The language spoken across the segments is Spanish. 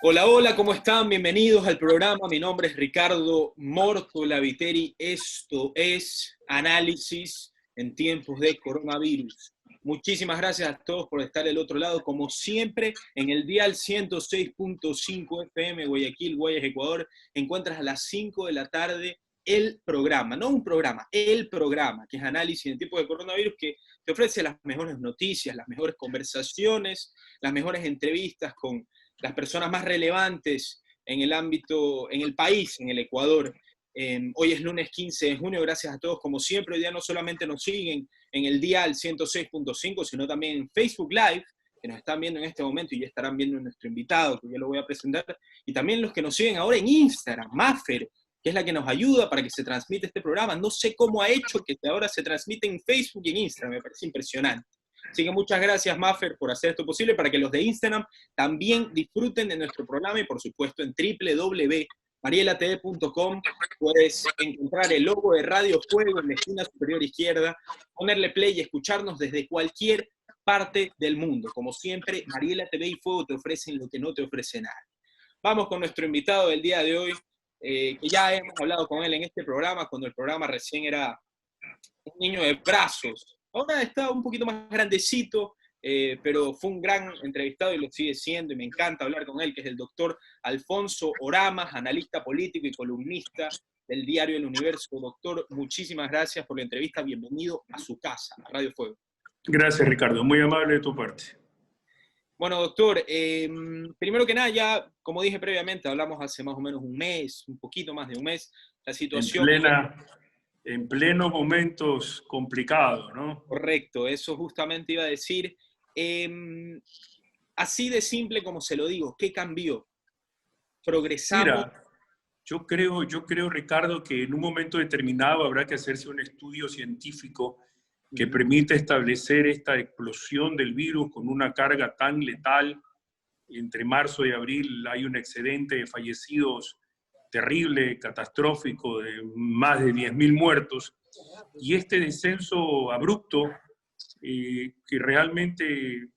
Hola, hola, ¿cómo están? Bienvenidos al programa. Mi nombre es Ricardo Mortola Viteri. Esto es Análisis en tiempos de coronavirus. Muchísimas gracias a todos por estar del otro lado. Como siempre, en el dial 106.5 FM Guayaquil, Guayas, Ecuador, encuentras a las 5 de la tarde el programa, no un programa, el programa, que es Análisis en tiempos de coronavirus, que te ofrece las mejores noticias, las mejores conversaciones, las mejores entrevistas con las personas más relevantes en el ámbito, en el país, en el Ecuador. Hoy es lunes 15 de junio, gracias a todos como siempre. Hoy día no solamente nos siguen en el dial 106.5, sino también en Facebook Live, que nos están viendo en este momento y ya estarán viendo a nuestro invitado, que ya lo voy a presentar, y también los que nos siguen ahora en Instagram, Maffer, que es la que nos ayuda para que se transmita este programa. No sé cómo ha hecho que ahora se transmite en Facebook y en Instagram, me parece impresionante. Así que muchas gracias, Maffer, por hacer esto posible para que los de Instagram también disfruten de nuestro programa y, por supuesto, en www.marielatv.com puedes encontrar el logo de Radio Fuego en la esquina superior izquierda, ponerle play y escucharnos desde cualquier parte del mundo. Como siempre, Mariela TV y Fuego te ofrecen lo que no te ofrece nada. Vamos con nuestro invitado del día de hoy, que ya hemos hablado con él en este programa, cuando el programa recién era un niño de brazos. Ahora está un poquito más grandecito, pero fue un gran entrevistado y lo sigue siendo, y me encanta hablar con él, que es el doctor Alfonso Oramas, analista político y columnista del diario El Universo. Doctor, muchísimas gracias por la entrevista. Bienvenido a su casa, a Radio Fuego. Gracias, Ricardo. Muy amable de tu parte. Bueno, doctor, primero que nada, ya como dije previamente, hablamos hace más o menos un mes, un poquito más de un mes, la situación... En plenos momentos complicados, ¿no? Correcto, eso justamente iba a decir. Así de simple como se lo digo, ¿qué cambió? ¿Progresamos? Mira, yo creo, Ricardo, que en un momento determinado habrá que hacerse un estudio científico que permita establecer esta explosión del virus con una carga tan letal. Entre marzo y abril hay un excedente de fallecidos terrible, catastrófico, de más de 10.000 muertos. Y este descenso abrupto, que realmente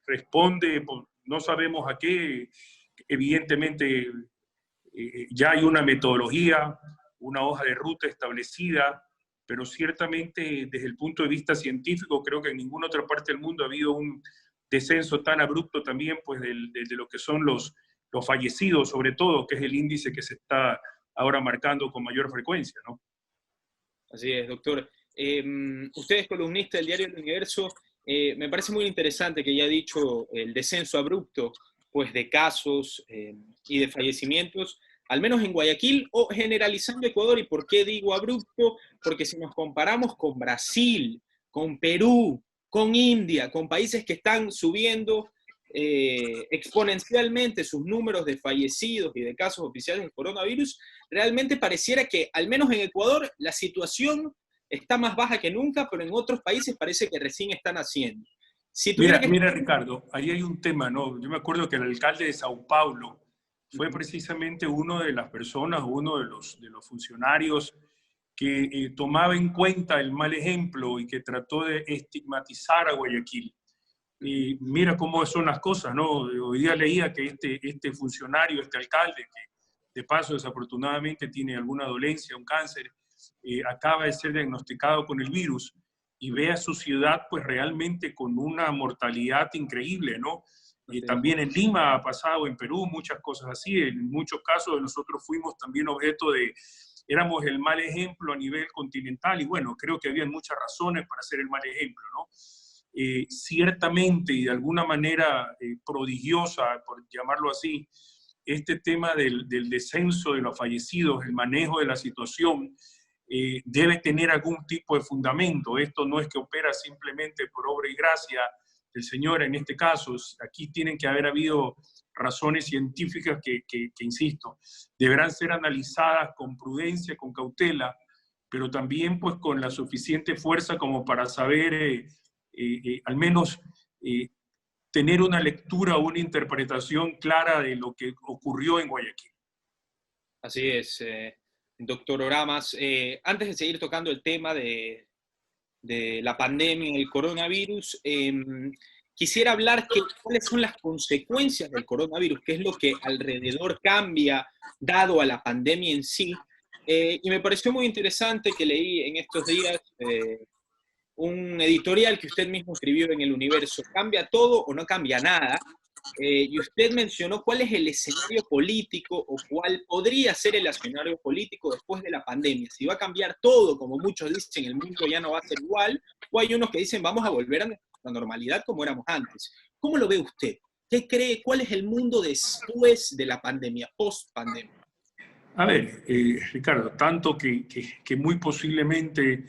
responde, no sabemos a qué, evidentemente ya hay una metodología, una hoja de ruta establecida, pero ciertamente desde el punto de vista científico creo que en ninguna otra parte del mundo ha habido un descenso tan abrupto también pues de lo que son los fallecidos, sobre todo, que es el índice que se está ahora marcando con mayor frecuencia, ¿no? Así es, doctor. Usted es columnista del diario El Universo. Me parece muy interesante que haya dicho el descenso abrupto pues, de casos y de fallecimientos, al menos en Guayaquil o generalizando Ecuador. ¿Y por qué digo abrupto? Porque si nos comparamos con Brasil, con Perú, con India, con países que están subiendo exponencialmente sus números de fallecidos y de casos oficiales de coronavirus, realmente pareciera que, al menos en Ecuador, la situación está más baja que nunca, pero en otros países parece que recién están haciendo. Si tuviera que... Mira, Ricardo, ahí hay un tema, ¿no? Yo me acuerdo que el alcalde de Sao Paulo fue precisamente una de las personas, uno de los funcionarios que tomaba en cuenta el mal ejemplo y que trató de estigmatizar a Guayaquil. Y mira cómo son las cosas, ¿no? Hoy día leía que este funcionario, este alcalde, que de paso desafortunadamente tiene alguna dolencia, un cáncer, acaba de ser diagnosticado con el virus y ve a su ciudad pues realmente con una mortalidad increíble, ¿no? También en Lima ha pasado, en Perú, muchas cosas así. En muchos casos nosotros fuimos también objeto éramos el mal ejemplo a nivel continental y bueno, creo que había muchas razones para ser el mal ejemplo, ¿no? Ciertamente y de alguna manera prodigiosa, por llamarlo así, este tema del descenso de los fallecidos, el manejo de la situación, debe tener algún tipo de fundamento. Esto no es que opera simplemente por obra y gracia del Señor en este caso. Aquí tienen que haber habido razones científicas que insisto, deberán ser analizadas con prudencia, con cautela, pero también pues con la suficiente fuerza como para saber al menos tener una lectura o una interpretación clara de lo que ocurrió en Guayaquil. Así es, doctor Oramas. Antes de seguir tocando el tema de la pandemia y el coronavirus, quisiera hablar cuáles son las consecuencias del coronavirus, qué es lo que alrededor cambia dado a la pandemia en sí. Y me pareció muy interesante que leí en estos días un editorial que usted mismo escribió en El Universo, ¿cambia todo o no cambia nada? Y usted mencionó cuál es el escenario político o cuál podría ser el escenario político después de la pandemia. Si va a cambiar todo, como muchos dicen, el mundo ya no va a ser igual, o hay unos que dicen vamos a volver a la normalidad como éramos antes. ¿Cómo lo ve usted? ¿Qué cree? ¿Cuál es el mundo después de la pandemia, post pandemia? A ver, Ricardo, tanto que muy posiblemente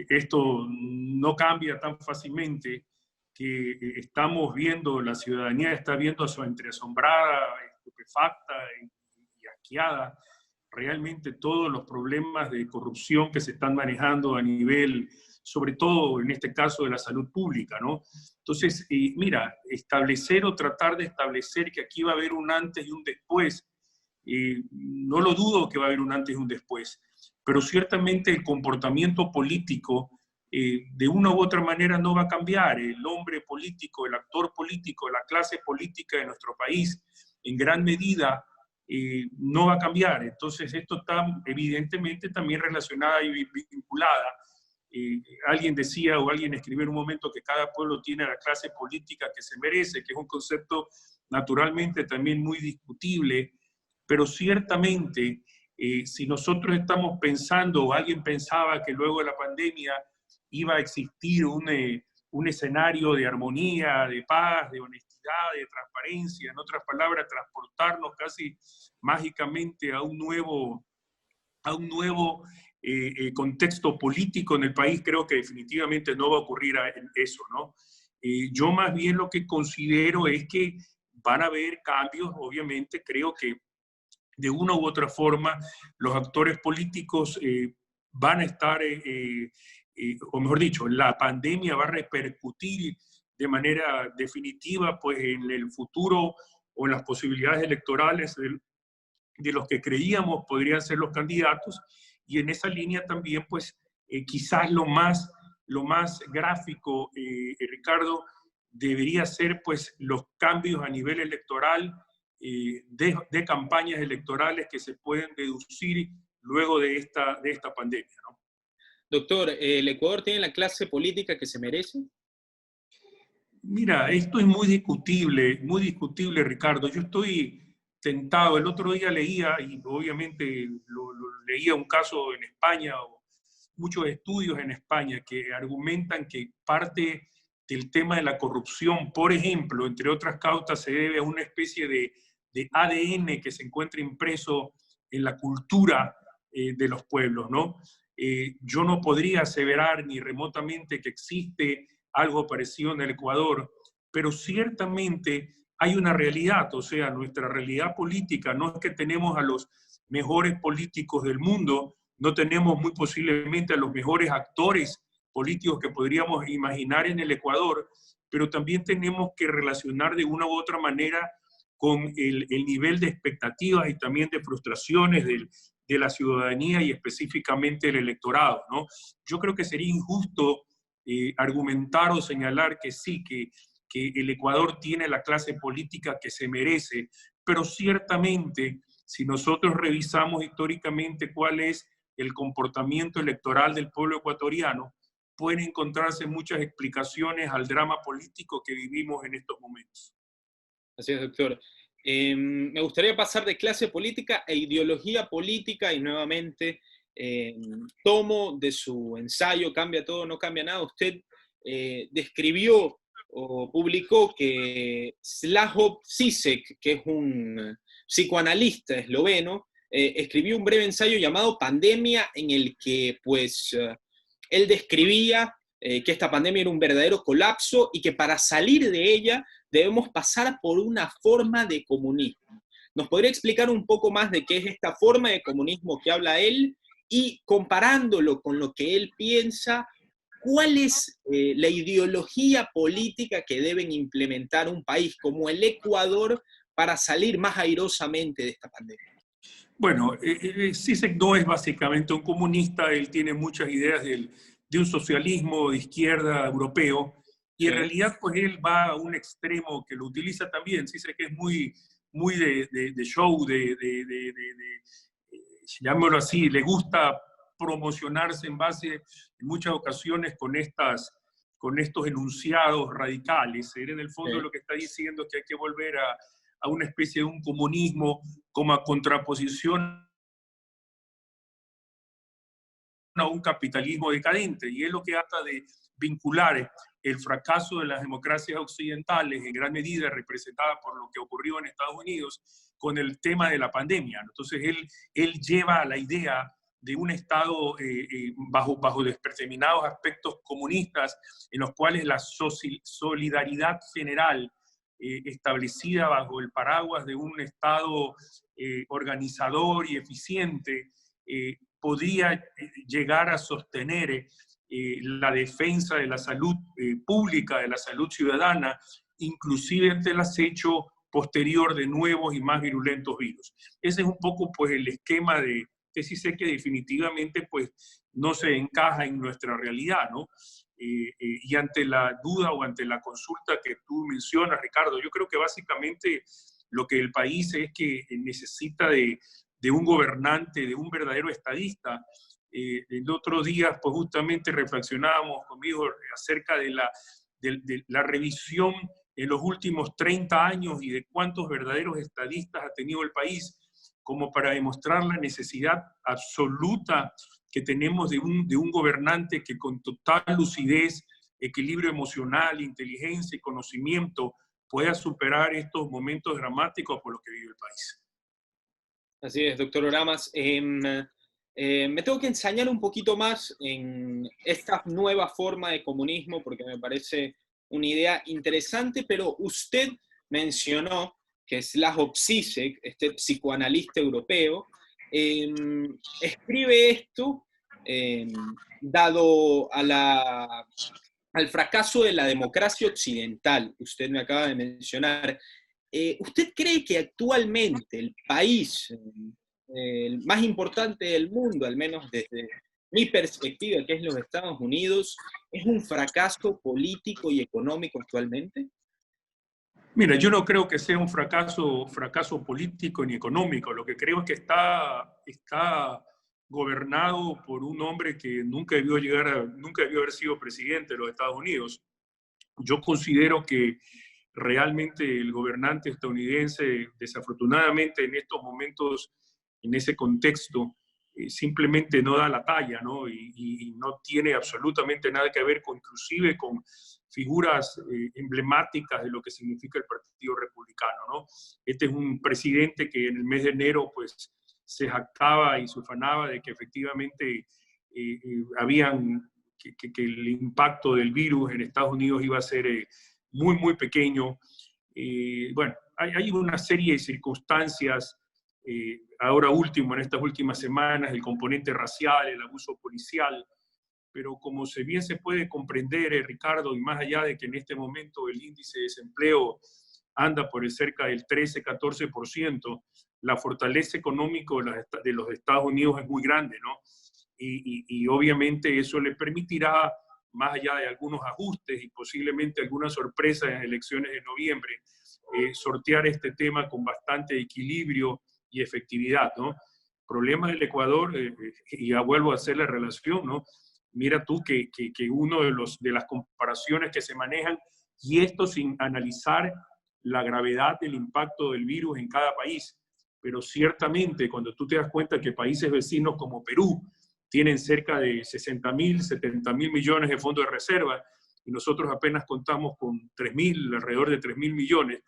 esto no cambia tan fácilmente, que estamos viendo, la ciudadanía está viendo entre asombrada, estupefacta y asqueada realmente todos los problemas de corrupción que se están manejando a nivel, sobre todo en este caso de la salud pública, ¿no? Entonces, mira, establecer o tratar de establecer que aquí va a haber un antes y un después, no lo dudo que va a haber un antes y un después, pero ciertamente el comportamiento político de una u otra manera no va a cambiar. El hombre político, el actor político, la clase política de nuestro país, en gran medida, no va a cambiar. Entonces, esto está evidentemente también relacionada y vinculada. Alguien decía o alguien escribió en un momento que cada pueblo tiene la clase política que se merece, que es un concepto naturalmente también muy discutible, pero ciertamente si nosotros estamos pensando o alguien pensaba que luego de la pandemia iba a existir un escenario de armonía, de paz, de honestidad, de transparencia, en otras palabras, transportarnos casi mágicamente a un nuevo contexto político en el país, creo que definitivamente no va a ocurrir eso, ¿no? Yo más bien lo que considero es que van a haber cambios, obviamente, creo que de una u otra forma los actores políticos van a estar, o mejor dicho, la pandemia va a repercutir de manera definitiva pues, en el futuro o en las posibilidades electorales de los que creíamos podrían ser los candidatos, y en esa línea también, pues, quizás lo más gráfico, Ricardo, debería ser, pues, los cambios a nivel electoral, de campañas electorales que se pueden deducir luego de esta pandemia, ¿no? Doctor, ¿el Ecuador tiene la clase política que se merece? Mira, esto es muy discutible, Ricardo. Yo estoy tentado. El otro día leía, y obviamente leía un caso en España, o muchos estudios en España, que argumentan que parte del tema de la corrupción, por ejemplo, entre otras causas, se debe a una especie de ADN que se encuentra impreso en la cultura de los pueblos, ¿no? Yo no podría aseverar ni remotamente que existe algo parecido en el Ecuador, pero ciertamente hay una realidad, o sea, nuestra realidad política no es que tenemos a los mejores políticos del mundo, no tenemos muy posiblemente a los mejores actores políticos que podríamos imaginar en el Ecuador, pero también tenemos que relacionar de una u otra manera con el nivel de expectativas y también de frustraciones de la ciudadanía y específicamente del electorado, ¿no? Yo creo que sería injusto argumentar o señalar que sí, que el Ecuador tiene la clase política que se merece, pero ciertamente, si nosotros revisamos históricamente cuál es el comportamiento electoral del pueblo ecuatoriano, pueden encontrarse muchas explicaciones al drama político que vivimos en estos momentos. Así es, doctor. Me gustaría pasar de clase política e ideología política y nuevamente tomo de su ensayo Cambia todo, no cambia nada. Usted describió o publicó que Slavoj Žižek, que es un psicoanalista esloveno, escribió un breve ensayo llamado Pandemia, en el que pues él describía que esta pandemia era un verdadero colapso y que para salir de ella debemos pasar por una forma de comunismo. ¿Nos podría explicar un poco más de qué es esta forma de comunismo que habla él y comparándolo con lo que él piensa, cuál es la ideología política que deben implementar un país como el Ecuador para salir más airosamente de esta pandemia? Bueno, Žižek no es básicamente un comunista, él tiene muchas ideas de un socialismo de izquierda europeo, Y en realidad, pues él va a un extremo que lo utiliza también, sí sé que es muy de show, llamémoslo así, le gusta promocionarse en base, en muchas ocasiones, con estos enunciados radicales. Él en el fondo lo que está diciendo es que hay que volver a una especie de un comunismo como a contraposición a un capitalismo decadente, y es lo que trata de vincular el fracaso de las democracias occidentales, en gran medida representada por lo que ocurrió en Estados Unidos, con el tema de la pandemia. Entonces él lleva a la idea de un Estado bajo determinados aspectos comunistas, en los cuales la solidaridad general establecida bajo el paraguas de un Estado organizador y eficiente podría llegar a sostener la defensa de la salud pública, de la salud ciudadana, inclusive ante el acecho posterior de nuevos y más virulentos virus. Ese es un poco pues el esquema que sí sé que definitivamente pues no se encaja en nuestra realidad, ¿no? Y ante la duda o ante la consulta que tú mencionas, Ricardo, yo creo que básicamente lo que el país es que necesita de un gobernante, de un verdadero estadista. El otro día, pues justamente reflexionábamos conmigo acerca de la revisión en los últimos 30 años y de cuántos verdaderos estadistas ha tenido el país, como para demostrar la necesidad absoluta que tenemos de un gobernante que con total lucidez, equilibrio emocional, inteligencia y conocimiento pueda superar estos momentos dramáticos por los que vive el país. Así es, doctor Oramas. Me tengo que ensañar un poquito más en esta nueva forma de comunismo porque me parece una idea interesante, pero usted mencionó que Slavoj Žižek, este psicoanalista europeo, escribe esto dado al fracaso de la democracia occidental, usted me acaba de mencionar. ¿Usted cree que actualmente el país el más importante del mundo, al menos desde mi perspectiva, que es los Estados Unidos, es un fracaso político y económico actualmente? Mira, yo no creo que sea un fracaso político ni económico. Lo que creo es que está gobernado por un hombre que nunca nunca debió haber sido presidente de los Estados Unidos. Yo considero que realmente el gobernante estadounidense, desafortunadamente en estos momentos, en ese contexto, simplemente no da la talla, ¿no? Y no tiene absolutamente nada que ver inclusive con figuras emblemáticas de lo que significa el Partido Republicano, ¿no? Este es un presidente que en el mes de enero, pues, se jactaba y se ufanaba de que efectivamente que el impacto del virus en Estados Unidos iba a ser muy pequeño. Bueno, hay una serie de circunstancias, ahora último, en estas últimas semanas, el componente racial, el abuso policial, pero como bien se puede comprender, Ricardo, y más allá de que en este momento el índice de desempleo anda por cerca del 13-14%, la fortaleza económica de los Estados Unidos es muy grande, ¿no? Y obviamente eso le permitirá, más allá de algunos ajustes y posiblemente algunas sorpresas en elecciones de noviembre, sortear este tema con bastante equilibrio y efectividad, ¿no? Problema del Ecuador, y ya vuelvo a hacer la relación, ¿no? Mira tú que uno de las comparaciones que se manejan, y esto sin analizar la gravedad del impacto del virus en cada país, pero ciertamente cuando tú te das cuenta que países vecinos como Perú tienen cerca de 60.000, 70.000 millones de fondos de reserva, y nosotros apenas contamos con 3.000, alrededor de 3.000 millones,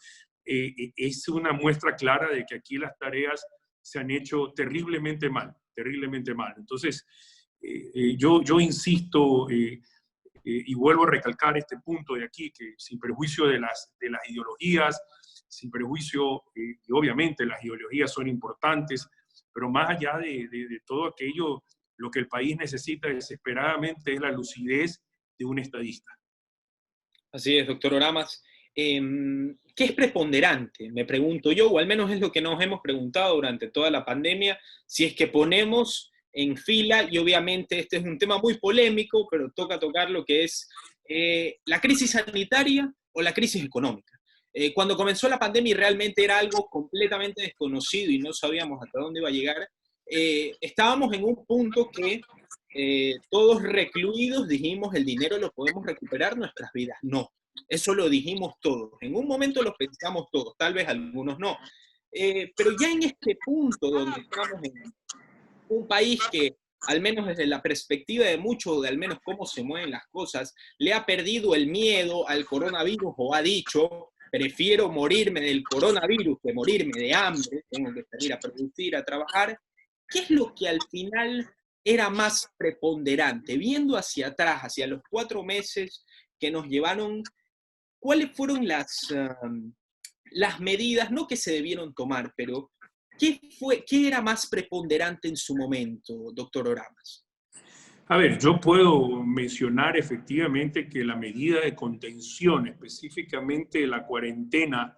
es una muestra clara de que aquí las tareas se han hecho terriblemente mal, terriblemente mal. Entonces, yo insisto y vuelvo a recalcar este punto de aquí, que sin perjuicio de las ideologías, sin perjuicio, y obviamente las ideologías son importantes, pero más allá de todo aquello, lo que el país necesita desesperadamente es la lucidez de un estadista. Así es, doctor Oramas. ¿Qué es preponderante? Me pregunto yo, o al menos es lo que nos hemos preguntado durante toda la pandemia, si es que ponemos en fila, y obviamente este es un tema muy polémico, pero toca tocar lo que es ¿La crisis sanitaria o la crisis económica? Cuando comenzó la pandemia y realmente era algo completamente desconocido y no sabíamos hasta dónde iba a llegar, estábamos en un punto que todos recluidos dijimos el dinero lo podemos recuperar, nuestras vidas no. Eso lo dijimos todos. En un momento lo pensamos todos, tal vez algunos no. Pero ya en este punto donde estamos en un país que, al menos desde la perspectiva de muchos, de al menos cómo se mueven las cosas, le ha perdido el miedo al coronavirus o ha dicho, prefiero morirme del coronavirus que morirme de hambre, tengo que salir a producir, a trabajar. ¿Qué es lo que al final era más preponderante? Viendo hacia atrás, hacia los 4 meses que nos llevaron, ¿cuáles fueron las medidas, no que se debieron tomar, pero qué era más preponderante en su momento, doctor Oramas? A ver, yo puedo mencionar efectivamente que la medida de contención, específicamente la cuarentena,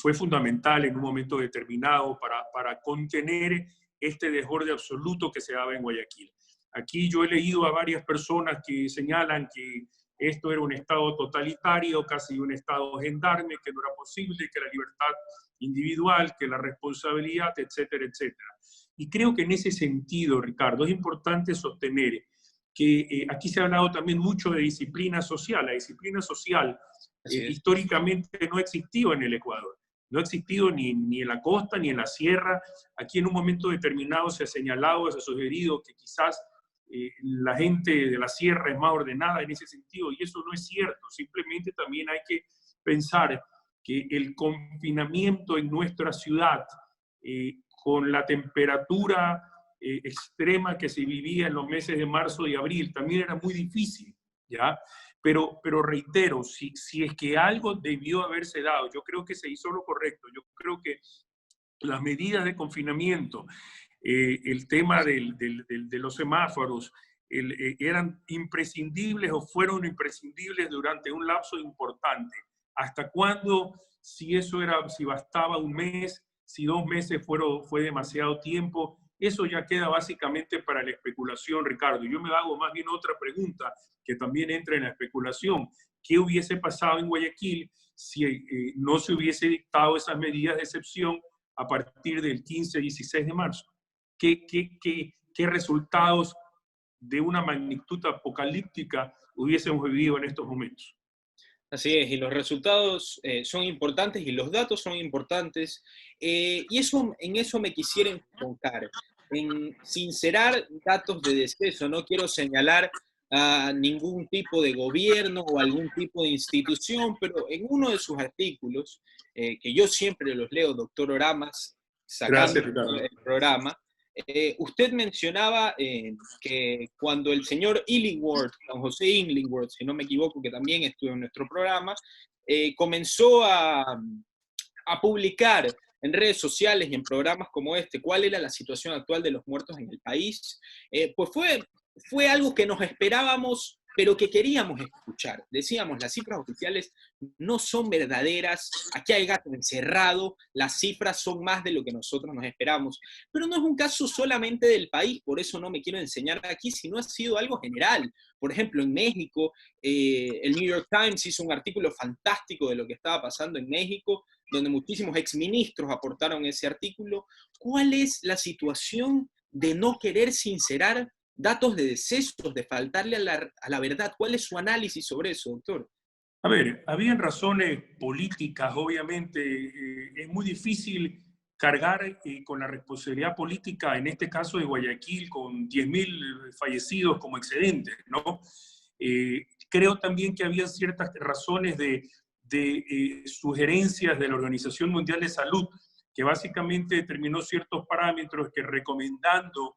fue fundamental en un momento determinado para contener este desborde absoluto que se daba en Guayaquil. Aquí yo he leído a varias personas que señalan que esto era un Estado totalitario, casi un Estado gendarme, que no era posible, que la libertad individual, que la responsabilidad, etcétera, etcétera. Y creo que en ese sentido, Ricardo, es importante sostener que aquí se ha hablado también mucho de disciplina social. La disciplina social históricamente no ha existido en el Ecuador. No ha existido ni en la costa ni en la sierra. Aquí en un momento determinado se ha señalado, se ha sugerido que quizás la gente de la sierra es más ordenada en ese sentido, y eso no es cierto. Simplemente también hay que pensar que el confinamiento en nuestra ciudad, con la temperatura extrema que se vivía en los meses de marzo y abril, también era muy difícil, ¿ya? Pero reitero, si es que algo debió haberse dado, yo creo que se hizo lo correcto. Yo creo que las medidas de confinamiento, el tema de los semáforos, eran imprescindibles o fueron imprescindibles durante un lapso importante. ¿Hasta cuándo? Si bastaba un mes, si 2 meses fue demasiado tiempo, eso ya queda básicamente para la especulación, Ricardo. Yo me hago más bien otra pregunta que también entra en la especulación. ¿Qué hubiese pasado en Guayaquil si no se hubiese dictado esas medidas de excepción a partir del 15-16 de marzo? ¿Qué resultados de una magnitud apocalíptica hubiésemos vivido en estos momentos? Así es, y los resultados son importantes y los datos son importantes, y en eso me quisiera enfocar, en sincerar datos de deceso. No quiero señalar a ningún tipo de gobierno o algún tipo de institución, pero en uno de sus artículos, que yo siempre los leo, doctor Oramas, sacando Gracias, Ricardo. el programa, usted mencionaba que cuando el señor Illingworth, Juan José Illingworth, si no me equivoco, que también estuvo en nuestro programa, comenzó a publicar en redes sociales y en programas como este cuál era la situación actual de los muertos en el país, pues fue algo que nos esperábamos, pero que queríamos escuchar. Decíamos, las cifras oficiales no son verdaderas, aquí hay gato encerrado, las cifras son más de lo que nosotros nos esperamos. Pero no es un caso solamente del país, por eso no me quiero enseñar aquí, sino ha sido algo general. Por ejemplo, en México, el New York Times hizo un artículo fantástico de lo que estaba pasando en México, donde muchísimos exministros aportaron ese artículo. ¿Cuál es la situación de no querer sincerar datos de decesos, de faltarle a la verdad? ¿Cuál es su análisis sobre eso, doctor? A ver, habían razones políticas, obviamente. Es muy difícil cargar con la responsabilidad política, en este caso de Guayaquil, con 10.000 fallecidos como excedentes, ¿no? Creo también que había ciertas razones de sugerencias de la Organización Mundial de Salud, que básicamente determinó ciertos parámetros que recomendando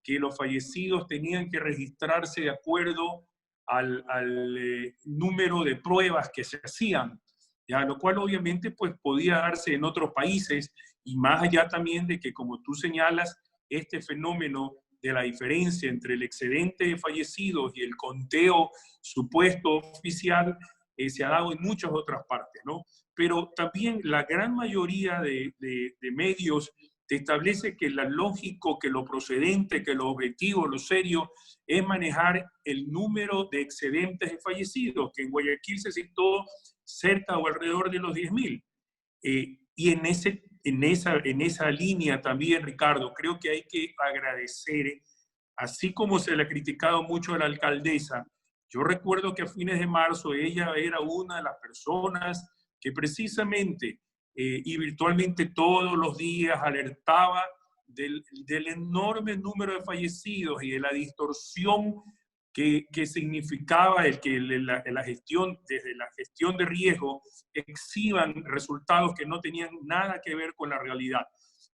que los fallecidos tenían que registrarse de acuerdo al número de pruebas que se hacían, ¿ya? Lo cual obviamente pues, podía darse en otros países, y más allá también de que, como tú señalas, este fenómeno de la diferencia entre el excedente de fallecidos y el conteo supuesto oficial se ha dado en muchas otras partes, ¿no? Pero también la gran mayoría de medios te establece que lo lógico, que lo procedente, que lo objetivo, lo serio, es manejar el número de excedentes de fallecidos, que en Guayaquil se citó cerca o alrededor de los 10.000. Y en esa línea también, Ricardo, creo que hay que agradecer, así como se le ha criticado mucho a la alcaldesa. Yo recuerdo que a fines de marzo ella era una de las personas que precisamente y virtualmente todos los días alertaba del enorme número de fallecidos y de la distorsión que significaba el que la gestión, desde la gestión de riesgo, exhiban resultados que no tenían nada que ver con la realidad.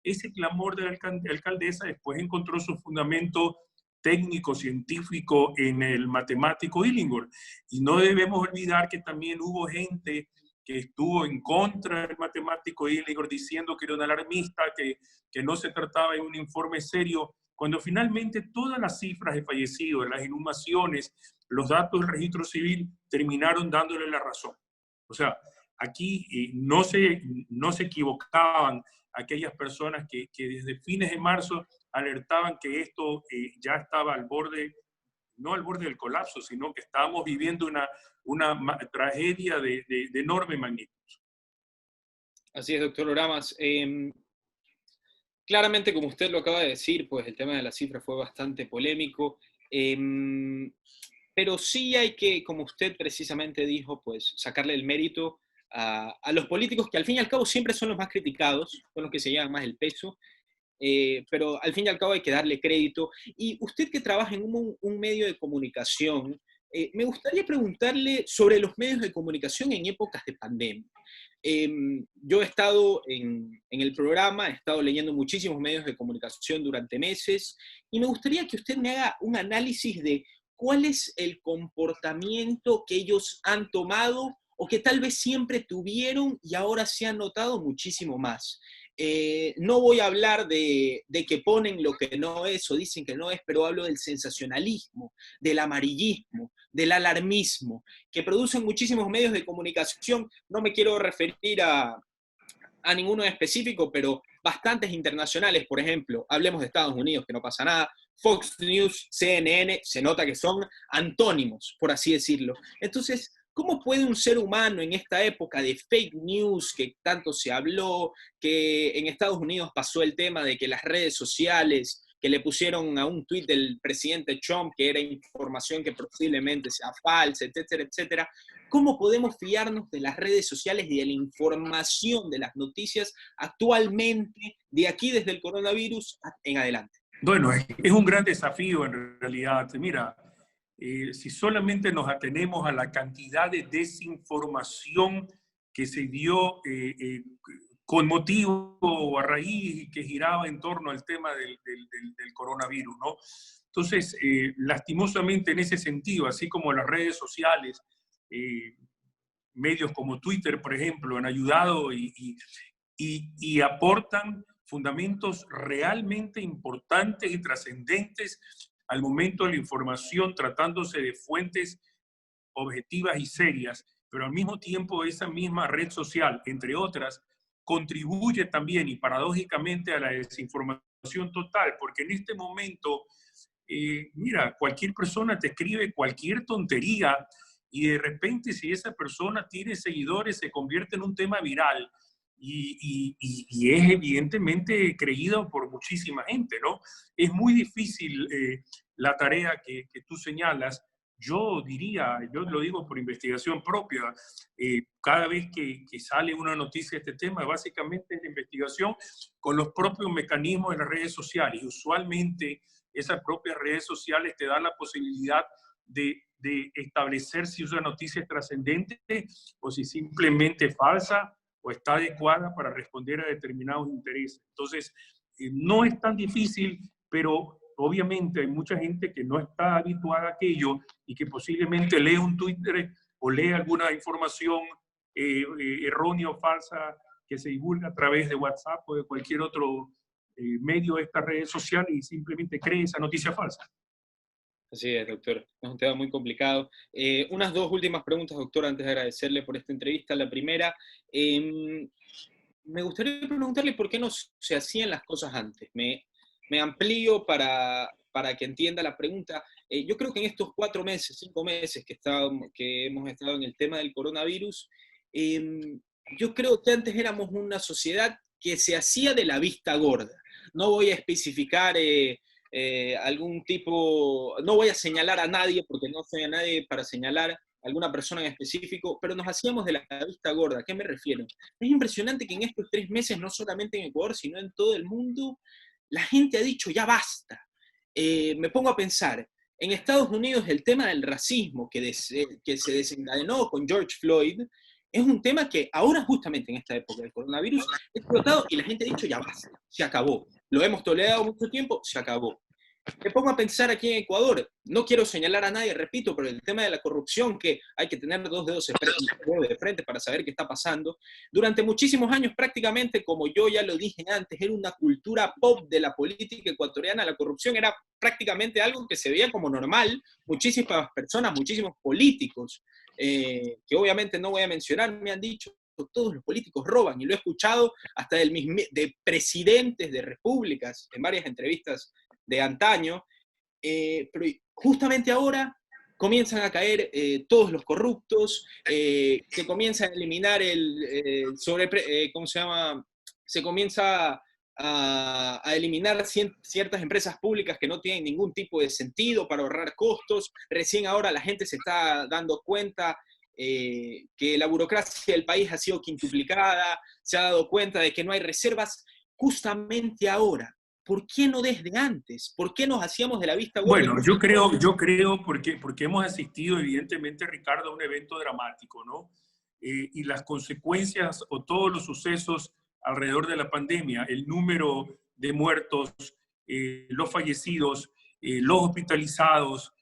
Ese clamor de la alcaldesa después encontró su fundamento técnico, científico en el matemático Illingworth. Y no debemos olvidar que también hubo gente que estuvo en contra del matemático Illingworth diciendo que era un alarmista, que no se trataba de un informe serio, cuando finalmente todas las cifras de fallecidos, las inhumaciones, los datos del registro civil terminaron dándole la razón. O sea, aquí no se equivocaban aquellas personas que desde fines de marzo alertaban que esto ya estaba al borde, no al borde del colapso, sino que estábamos viviendo una tragedia de enorme magnitud. Así es, doctor Oramas. Claramente, como usted lo acaba de decir, pues el tema de la cifra fue bastante polémico, pero sí hay que, como usted precisamente dijo, pues sacarle el mérito a los políticos que al fin y al cabo siempre son los más criticados, son los que se llevan más el peso, pero al fin y al cabo hay que darle crédito. Y usted que trabaja en un medio de comunicación, me gustaría preguntarle sobre los medios de comunicación en épocas de pandemia. Yo he estado en el programa, he estado leyendo muchísimos medios de comunicación durante meses y me gustaría que usted me haga un análisis de cuál es el comportamiento que ellos han tomado o que tal vez siempre tuvieron y ahora se han notado muchísimo más. No voy a hablar de que ponen lo que no es o dicen que no es, pero hablo del sensacionalismo, del amarillismo, del alarmismo, que producen muchísimos medios de comunicación. No me quiero referir a ninguno en específico, pero bastantes internacionales, por ejemplo, hablemos de Estados Unidos, que no pasa nada, Fox News, CNN, se nota que son antónimos, por así decirlo. Entonces, ¿cómo puede un ser humano en esta época de fake news que tanto se habló, que en Estados Unidos pasó el tema de que las redes sociales, que le pusieron a un tuit del presidente Trump que era información que posiblemente sea falsa, etcétera, etcétera? ¿Cómo podemos fiarnos de las redes sociales y de la información de las noticias actualmente, de aquí desde el coronavirus en adelante? Bueno, es un gran desafío en realidad. Mira, si solamente nos atenemos a la cantidad de desinformación que se dio con motivo o a raíz y que giraba en torno al tema del coronavirus, ¿no? Entonces, lastimosamente en ese sentido, así como las redes sociales, medios como Twitter, por ejemplo, han ayudado y aportan fundamentos realmente importantes y trascendentes al momento de la información, tratándose de fuentes objetivas y serias, pero al mismo tiempo esa misma red social, entre otras, contribuye también y paradójicamente a la desinformación total, porque en este momento, mira, cualquier persona te escribe cualquier tontería y de repente si esa persona tiene seguidores se convierte en un tema viral y es evidentemente creído por muchísima gente, ¿no? Es muy difícil la tarea que tú señalas. Yo diría, yo lo digo por investigación propia, cada vez que sale una noticia de este tema, básicamente es la investigación con los propios mecanismos de las redes sociales. Y usualmente esas propias redes sociales te dan la posibilidad de establecer si una noticia es trascendente o si simplemente es falsa o está adecuada para responder a determinados intereses. Entonces, no es tan difícil, pero obviamente hay mucha gente que no está habituada a aquello y que posiblemente lee un Twitter o lee alguna información errónea o falsa que se divulga a través de WhatsApp o de cualquier otro medio de estas redes sociales y simplemente cree esa noticia falsa. Así es, doctor. Es un tema muy complicado. Unas dos últimas preguntas, doctor, antes de agradecerle por esta entrevista. La primera, me gustaría preguntarle por qué no se hacían las cosas antes. Me amplío para que entienda la pregunta. Yo creo que en estos 4 meses, 5 meses que hemos estado en el tema del coronavirus, yo creo que antes éramos una sociedad que se hacía de la vista gorda. No voy a especificar algún tipo, no voy a señalar a nadie, porque no soy a nadie para señalar a alguna persona en específico, pero nos hacíamos de la vista gorda. ¿A qué me refiero? Es impresionante que en estos 3 meses, no solamente en Ecuador, sino en todo el mundo, la gente ha dicho ya basta. Me pongo a pensar, en Estados Unidos el tema del racismo que se desencadenó con George Floyd es un tema que ahora justamente en esta época del coronavirus ha explotado y la gente ha dicho ya basta, se acabó. Lo hemos tolerado mucho tiempo, se acabó. Me pongo a pensar aquí en Ecuador, no quiero señalar a nadie, repito, pero el tema de la corrupción, que hay que tener 2 dedos de frente para saber qué está pasando, durante muchísimos años prácticamente, como yo ya lo dije antes, era una cultura pop de la política ecuatoriana, la corrupción era prácticamente algo que se veía como normal, muchísimas personas, muchísimos políticos, que obviamente no voy a mencionar, me han dicho, todos los políticos roban, y lo he escuchado hasta de presidentes de repúblicas en varias entrevistas de antaño, pero justamente ahora comienzan a caer todos los corruptos, se comienza a eliminar ¿cómo se llama? Se comienza a eliminar ciertas empresas públicas que no tienen ningún tipo de sentido para ahorrar costos. Recién ahora la gente se está dando cuenta que la burocracia del país ha sido quintuplicada, se ha dado cuenta de que no hay reservas justamente ahora. ¿Por qué no desde antes? ¿Por qué nos hacíamos de la vista gorda? Bueno, yo creo porque hemos asistido, evidentemente, Ricardo, a un evento dramático, ¿no? Y las consecuencias o todos los sucesos alrededor de la pandemia, el número de muertos, los fallecidos, los hospitalizados,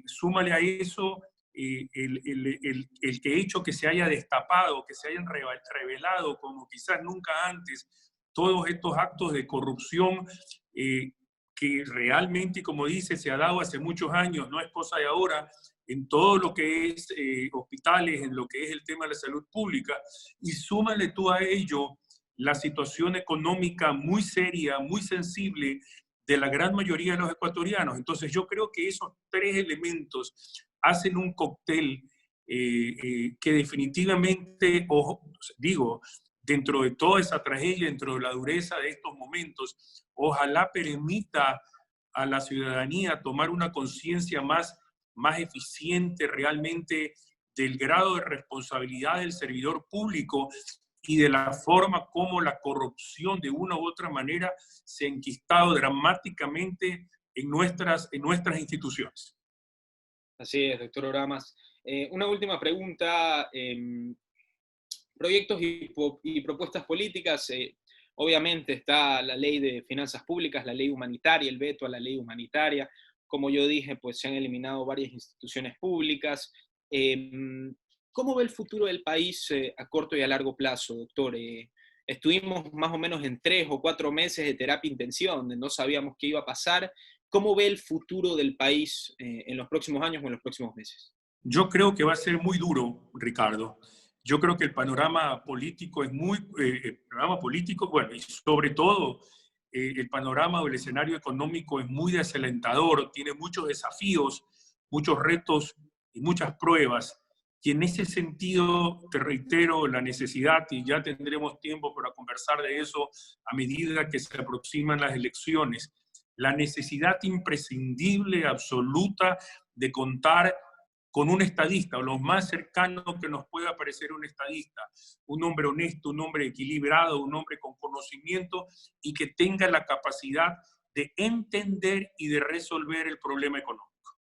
súmale a eso el que hecho que se haya destapado, que se hayan revelado como quizás nunca antes todos estos actos de corrupción que realmente, como dice, se ha dado hace muchos años, no es cosa de ahora, en todo lo que es hospitales, en lo que es el tema de la salud pública, y súmale tú a ello la situación económica muy seria, muy sensible de la gran mayoría de los ecuatorianos. Entonces yo creo que esos 3 elementos hacen un cóctel que definitivamente, digo, dentro de toda esa tragedia, dentro de la dureza de estos momentos, ojalá permita a la ciudadanía tomar una conciencia más eficiente realmente del grado de responsabilidad del servidor público y de la forma como la corrupción de una u otra manera se ha enquistado dramáticamente en nuestras instituciones. Así es, doctor Oramas. Una última pregunta. Proyectos y propuestas políticas, obviamente está la ley de finanzas públicas, la ley humanitaria, el veto a la ley humanitaria. Como yo dije, pues se han eliminado varias instituciones públicas. ¿Cómo ve el futuro del país a corto y a largo plazo, doctor? Estuvimos más o menos en 3 o 4 meses de terapia intensiva, donde no sabíamos qué iba a pasar. ¿Cómo ve el futuro del país en los próximos años o en los próximos meses? Yo creo que va a ser muy duro, Ricardo. Yo creo que el panorama político es bueno, y sobre todo el panorama o el escenario económico es muy desalentador, tiene muchos desafíos, muchos retos y muchas pruebas. Y en ese sentido, te reitero la necesidad, y ya tendremos tiempo para conversar de eso a medida que se aproximan las elecciones, la necesidad imprescindible, absoluta, de contar con un estadista, o lo más cercano que nos pueda parecer un estadista, un hombre honesto, un hombre equilibrado, un hombre con conocimiento y que tenga la capacidad de entender y de resolver el problema económico.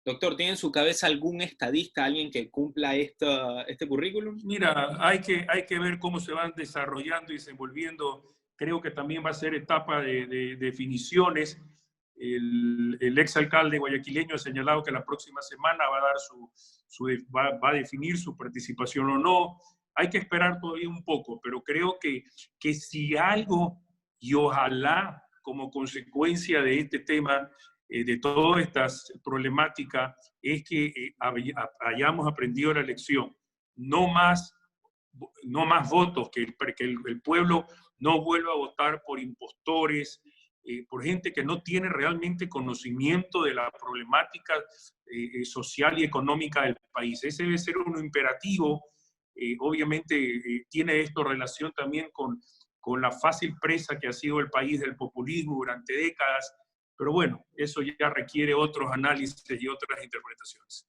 Doctor, ¿tiene en su cabeza algún estadista, alguien que cumpla este currículum? Mira, hay que ver cómo se van desarrollando y desenvolviendo. Creo que también va a ser etapa de definiciones. El exalcalde guayaquileño ha señalado que la próxima semana va a dar va a definir su participación o no. Hay que esperar todavía un poco, pero creo que si algo, y ojalá como consecuencia de este tema, de toda esta problemática, es que hayamos aprendido la lección. No más votos, que el pueblo no vuelva a votar por impostores, por gente que no tiene realmente conocimiento de la problemática social y económica del país. Ese debe ser un imperativo. Obviamente tiene esto relación también con la fácil presa que ha sido el país del populismo durante décadas, pero bueno, eso ya requiere otros análisis y otras interpretaciones.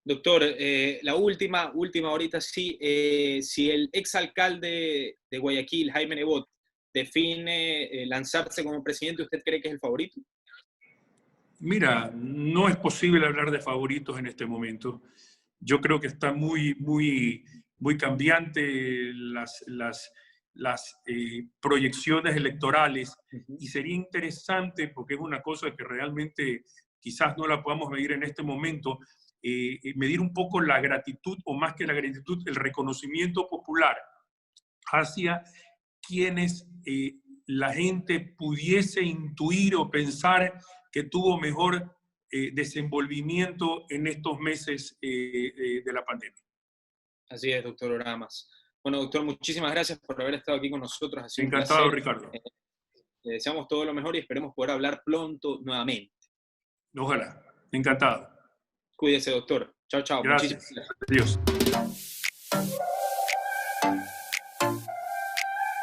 Doctor, la última ahorita sí, si el exalcalde de Guayaquil, Jaime Nebot, define lanzarse como presidente, ¿usted cree que es el favorito? Mira, no es posible hablar de favoritos en este momento. Yo creo que está muy cambiante las proyecciones electorales, y sería interesante, porque es una cosa que realmente quizás no la podamos medir en este momento, medir un poco la gratitud, o más que la gratitud, el reconocimiento popular hacia quienes la gente pudiese intuir o pensar que tuvo mejor desenvolvimiento en estos meses de la pandemia. Así es, doctor Oramas. Bueno, doctor, muchísimas gracias por haber estado aquí con nosotros. Ha sido Encantado, un placer. Ricardo. Le deseamos todo lo mejor y esperemos poder hablar pronto nuevamente. Ojalá. Encantado. Cuídese, doctor. Chao, chao. Gracias. Muchísimas gracias. Adiós.